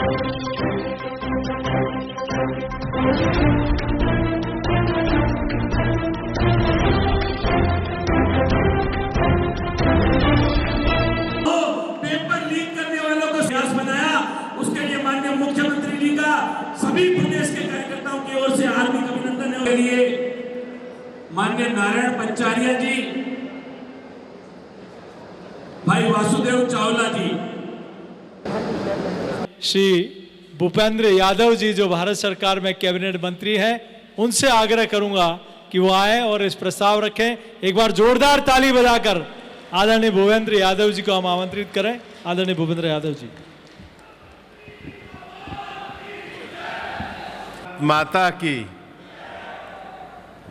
Paper leak करने वालों को सियास बनाया, उसके लिए माननीय मुख्यमंत्री जी का सभी प्रदेश के कार्यकर्ताओं की ओर से हार्दिक अभिनंदन है। के लिए माननीय नारायण पंचारिया जी, भाई वासुदेव चावला जी, श्री भूपेंद्र यादव जी जो भारत सरकार में कैबिनेट मंत्री हैं, उनसे आग्रह करूंगा कि वो आए और इस प्रस्ताव रखें। एक बार जोरदार ताली बजाकर आदरणीय भूपेंद्र यादव जी को हम आमंत्रित करें। आदरणीय भूपेंद्र यादव जी। माता की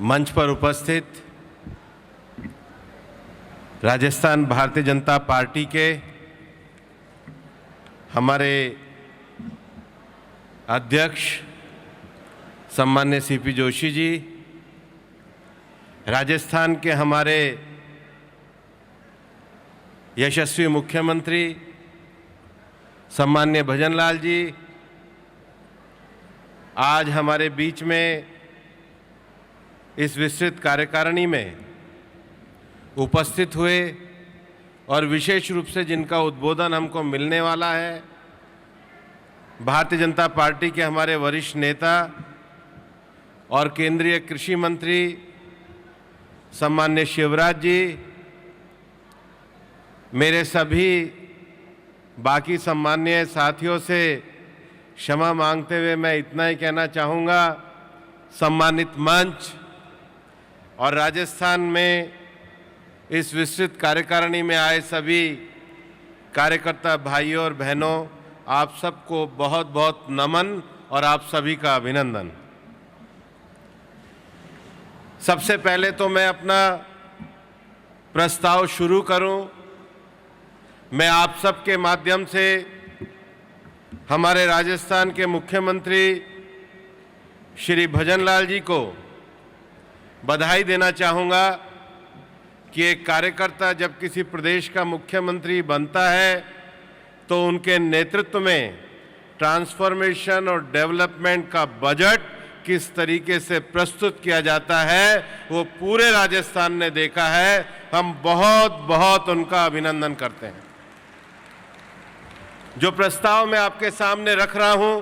मंच पर उपस्थित राजस्थान भारतीय जनता पार्टी के हमारे अध्यक्ष सम्मान्य सीपी जोशी जी, राजस्थान के हमारे यशस्वी मुख्यमंत्री सम्मान्य भजनलाल जी, आज हमारे बीच में इस विस्तृत कार्यकारिणी में उपस्थित हुए और विशेष रूप से जिनका उद्बोधन हमको मिलने वाला है, भारतीय जनता पार्टी के हमारे वरिष्ठ नेता और केंद्रीय कृषि मंत्री सम्मान्य शिवराज जी, मेरे सभी बाकी सम्मान्य साथियों से क्षमा मांगते हुए मैं इतना ही कहना चाहूँगा, सम्मानित मंच और राजस्थान में इस विस्तृत कार्यकारिणी में आए सभी कार्यकर्ता भाइयों और बहनों, आप सबको बहुत बहुत नमन और आप सभी का अभिनंदन। सबसे पहले तो मैं अपना प्रस्ताव शुरू करूं, मैं आप सबके माध्यम से हमारे राजस्थान के मुख्यमंत्री श्री भजनलाल जी को बधाई देना चाहूँगा कि एक कार्यकर्ता जब किसी प्रदेश का मुख्यमंत्री बनता है तो उनके नेतृत्व में ट्रांसफॉर्मेशन और डेवलपमेंट का बजट किस तरीके से प्रस्तुत किया जाता है वो पूरे राजस्थान ने देखा है। हम बहुत बहुत उनका अभिनंदन करते हैं। जो प्रस्ताव मैं आपके सामने रख रहा हूं,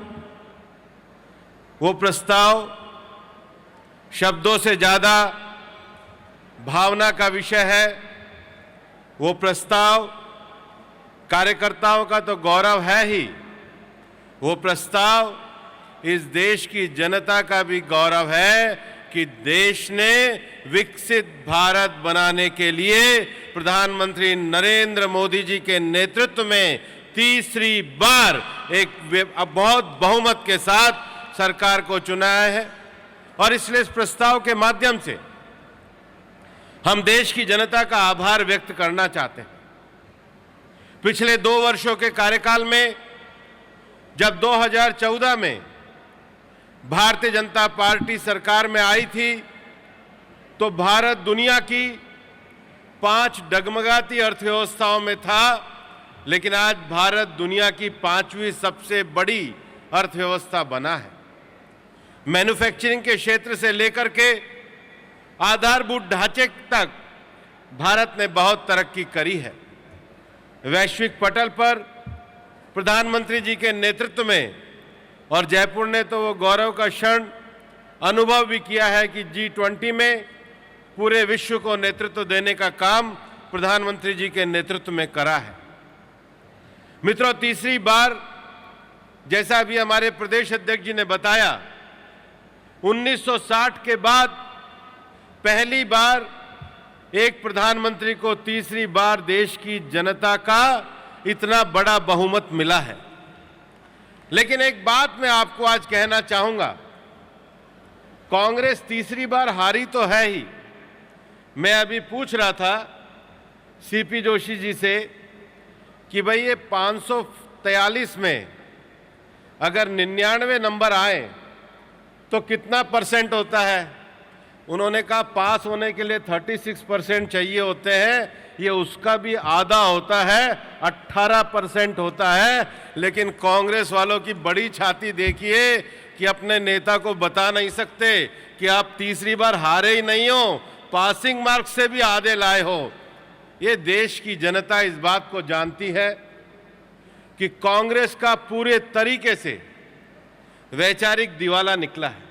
वो प्रस्ताव शब्दों से ज़्यादा भावना का विषय है। वो प्रस्ताव कार्यकर्ताओं का तो गौरव है ही, वो प्रस्ताव इस देश की जनता का भी गौरव है कि देश ने विकसित भारत बनाने के लिए प्रधानमंत्री नरेंद्र मोदी जी के नेतृत्व में तीसरी बार एक बहुत बहुमत के साथ सरकार को चुनाया है। और इसलिए इस प्रस्ताव के माध्यम से हम देश की जनता का आभार व्यक्त करना चाहते हैं। पिछले 2 वर्षों के कार्यकाल में जब 2014 में भारतीय जनता पार्टी सरकार में आई थी तो भारत दुनिया की 5 डगमगाती अर्थव्यवस्थाओं में था, लेकिन आज भारत दुनिया की 5वीं सबसे बड़ी अर्थव्यवस्था बना है। मैन्युफैक्चरिंग के क्षेत्र से लेकर के आधारभूत ढांचे तक भारत ने बहुत तरक्की करी है। वैश्विक पटल पर प्रधानमंत्री जी के नेतृत्व में, और जयपुर ने तो वो गौरव का क्षण अनुभव भी किया है कि G20 में पूरे विश्व को नेतृत्व देने का काम प्रधानमंत्री जी के नेतृत्व में करा है। मित्रों, तीसरी बार जैसा अभी हमारे प्रदेश अध्यक्ष जी ने बताया, 1960 के बाद पहली बार एक प्रधानमंत्री को तीसरी बार देश की जनता का इतना बड़ा बहुमत मिला है। लेकिन एक बात मैं आपको आज कहना चाहूंगा, कांग्रेस तीसरी बार हारी तो है ही। मैं अभी पूछ रहा था सीपी जोशी जी से कि भाई ये 543 में अगर 99 नंबर आए तो कितना % होता है? उन्होंने कहा पास होने के लिए 36% चाहिए होते हैं, ये उसका भी आधा होता है, 18% होता है। लेकिन कांग्रेस वालों की बड़ी छाती देखिए कि अपने नेता को बता नहीं सकते कि आप तीसरी बार हारे ही नहीं हो, पासिंग मार्क्स से भी आधे लाए हो। ये देश की जनता इस बात को जानती है कि कांग्रेस का पूरे तरीके से वैचारिक दिवाला निकला है।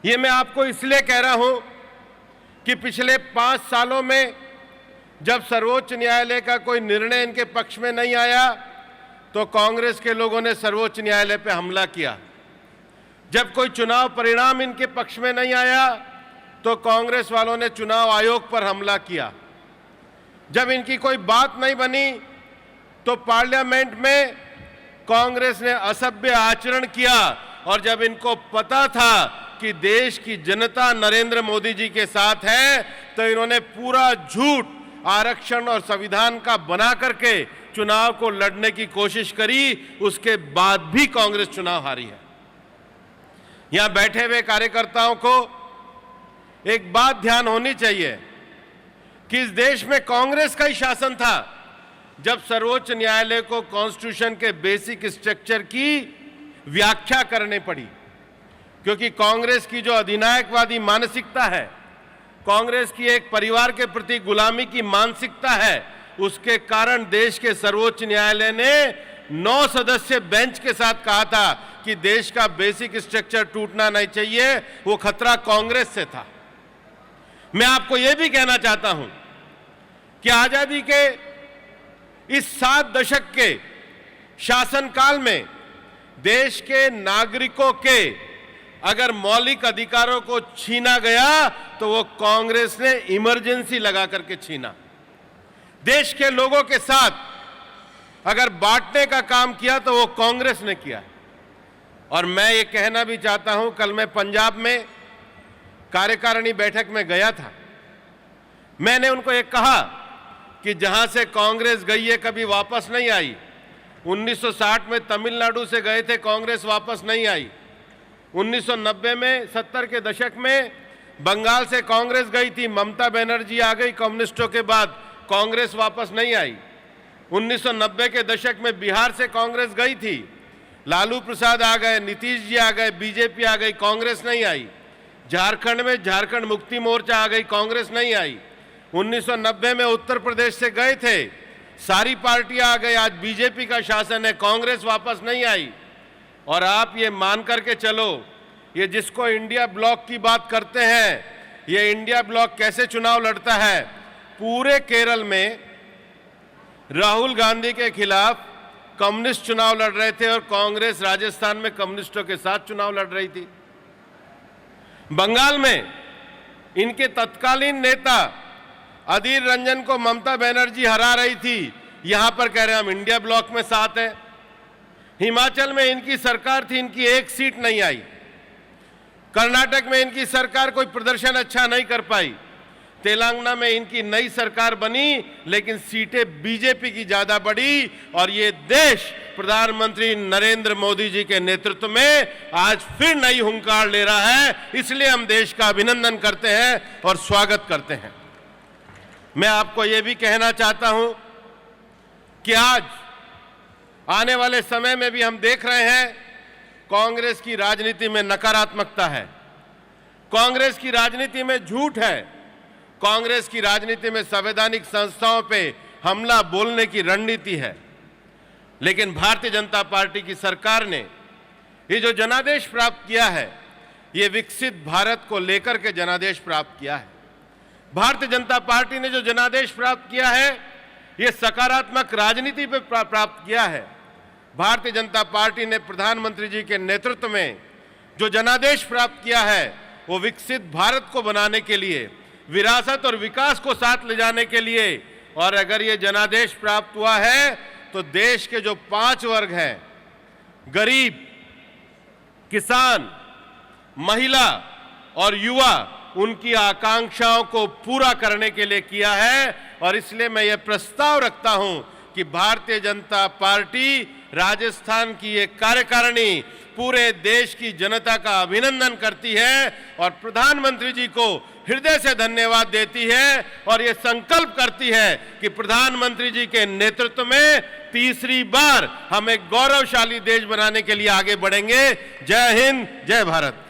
ये मैं आपको इसलिए कह रहा हूं कि पिछले 5 सालों में जब सर्वोच्च न्यायालय का कोई निर्णय इनके पक्ष में नहीं आया तो कांग्रेस के लोगों ने सर्वोच्च न्यायालय पर हमला किया। जब कोई चुनाव परिणाम इनके पक्ष में नहीं आया तो कांग्रेस वालों ने चुनाव आयोग पर हमला किया। जब इनकी कोई बात नहीं बनी तो पार्लियामेंट में कांग्रेस ने असभ्य आचरण किया। और जब इनको पता था कि देश की जनता नरेंद्र मोदी जी के साथ है तो इन्होंने पूरा झूठ आरक्षण और संविधान का बना करके चुनाव को लड़ने की कोशिश करी। उसके बाद भी कांग्रेस चुनाव हारी है। यहां बैठे हुए कार्यकर्ताओं को एक बात ध्यान होनी चाहिए कि इस देश में कांग्रेस का ही शासन था जब सर्वोच्च न्यायालय को कॉन्स्टिट्यूशन के बेसिक स्ट्रक्चर की व्याख्या करने पड़ी। क्योंकि कांग्रेस की जो अधिनायकवादी मानसिकता है, कांग्रेस की एक परिवार के प्रति गुलामी की मानसिकता है, उसके कारण देश के सर्वोच्च न्यायालय ने 9 सदस्य बेंच के साथ कहा था कि देश का बेसिक स्ट्रक्चर टूटना नहीं चाहिए। वो खतरा कांग्रेस से था। मैं आपको यह भी कहना चाहता हूं कि आजादी के इस 7 दशक के शासनकाल में देश के नागरिकों के अगर मौलिक अधिकारों को छीना गया तो वो कांग्रेस ने इमरजेंसी लगा करके छीना। देश के लोगों के साथ अगर बांटने का काम किया तो वो कांग्रेस ने किया। और मैं ये कहना भी चाहता हूं, कल मैं पंजाब में कार्यकारिणी बैठक में गया था। मैंने उनको ये कहा कि जहां से कांग्रेस गई है कभी वापस नहीं आई। 1960 में तमिलनाडु से गए थे, कांग्रेस वापस नहीं आई। 1990 में 70 के दशक में बंगाल से कांग्रेस गई थी, ममता बनर्जी आ गई कम्युनिस्टों के बाद, कांग्रेस वापस नहीं आई। 1990 के दशक में बिहार से कांग्रेस गई थी, लालू प्रसाद आ गए, नीतीश जी आ गए, बीजेपी आ गई, कांग्रेस नहीं आई। झारखंड में झारखंड मुक्ति मोर्चा आ गई, कांग्रेस नहीं आई। 1990 में उत्तर प्रदेश से गए थे, सारी पार्टियां आ गई, आज बीजेपी का शासन है, कांग्रेस वापस नहीं आई। और आप ये मान करके चलो, ये जिसको इंडिया ब्लॉक की बात करते हैं, ये इंडिया ब्लॉक कैसे चुनाव लड़ता है। पूरे केरल में राहुल गांधी के खिलाफ कम्युनिस्ट चुनाव लड़ रहे थे और कांग्रेस राजस्थान में कम्युनिस्टों के साथ चुनाव लड़ रही थी। बंगाल में इनके तत्कालीन नेता अधीर रंजन को ममता बनर्जी हरा रही थी, यहां पर कह रहे हैं हम इंडिया ब्लॉक में साथ हैं। हिमाचल में इनकी सरकार थी, इनकी एक सीट नहीं आई। कर्नाटक में इनकी सरकार कोई प्रदर्शन अच्छा नहीं कर पाई। तेलंगाना में इनकी नई सरकार बनी लेकिन सीटें बीजेपी की ज्यादा बढ़ी। और ये देश प्रधानमंत्री नरेंद्र मोदी जी के नेतृत्व में आज फिर नई हुंकार ले रहा है। इसलिए हम देश का अभिनंदन करते हैं और स्वागत करते हैं। मैं आपको यह भी कहना चाहता हूं कि आज आने वाले समय में भी हम देख रहे हैं कांग्रेस की राजनीति में नकारात्मकता है, कांग्रेस की राजनीति में झूठ है, कांग्रेस की राजनीति में संवैधानिक संस्थाओं पे हमला बोलने की रणनीति है। लेकिन भारतीय जनता पार्टी की सरकार ने ये जो जनादेश प्राप्त किया है, ये विकसित भारत को लेकर के जनादेश प्राप्त किया है। भारतीय जनता पार्टी ने जो जनादेश प्राप्त किया है, ये सकारात्मक राजनीति पे प्राप्त किया है। भारतीय जनता पार्टी ने प्रधानमंत्री जी के नेतृत्व में जो जनादेश प्राप्त किया है, वो विकसित भारत को बनाने के लिए, विरासत और विकास को साथ ले जाने के लिए। और अगर ये जनादेश प्राप्त हुआ है तो देश के जो 5 वर्ग हैं, गरीब, किसान, महिला और युवा, उनकी आकांक्षाओं को पूरा करने के लिए किया है। और इसलिए मैं ये प्रस्ताव रखता हूं कि भारतीय जनता पार्टी राजस्थान की ये कार्यकारिणी पूरे देश की जनता का अभिनंदन करती है और प्रधानमंत्री जी को हृदय से धन्यवाद देती है और ये संकल्प करती है कि प्रधानमंत्री जी के नेतृत्व में तीसरी बार हम एक गौरवशाली देश बनाने के लिए आगे बढ़ेंगे। जय हिंद, जय भारत।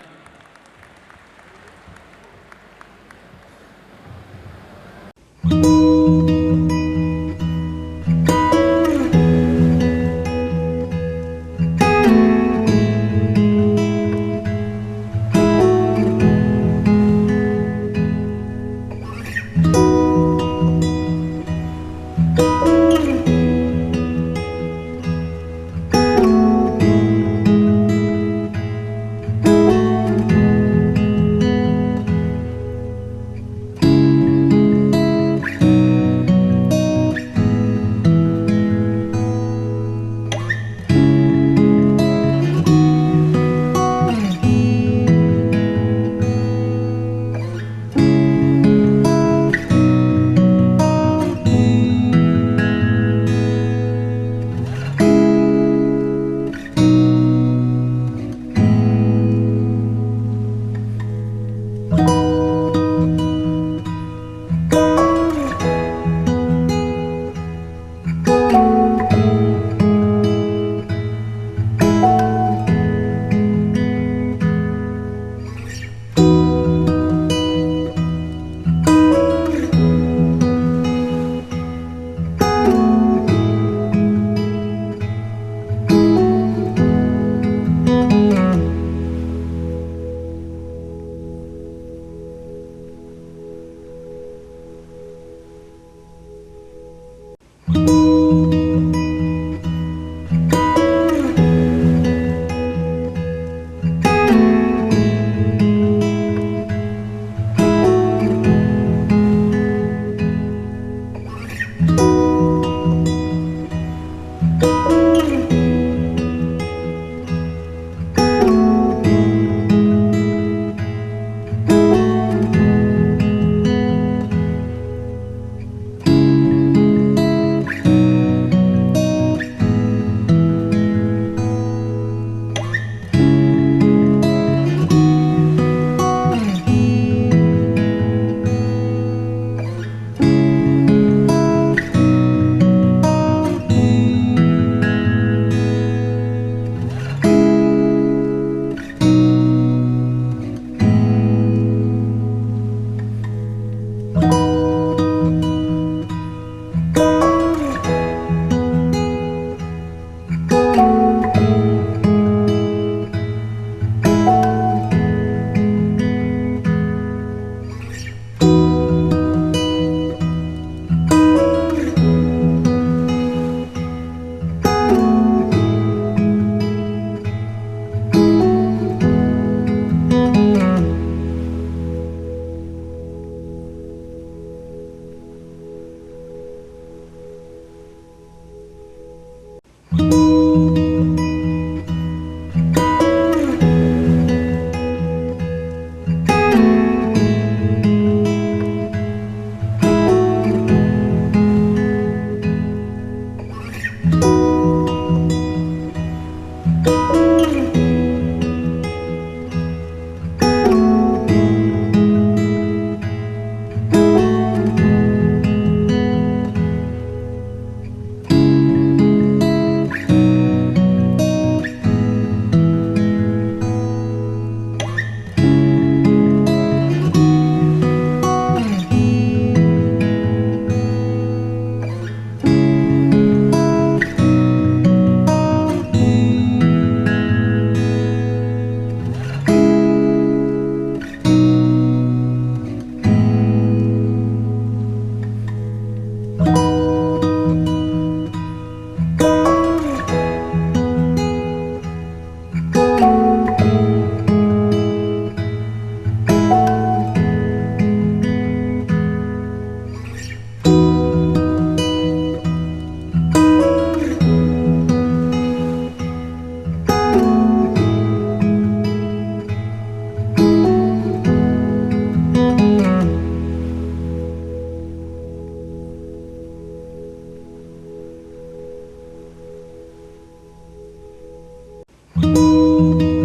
है।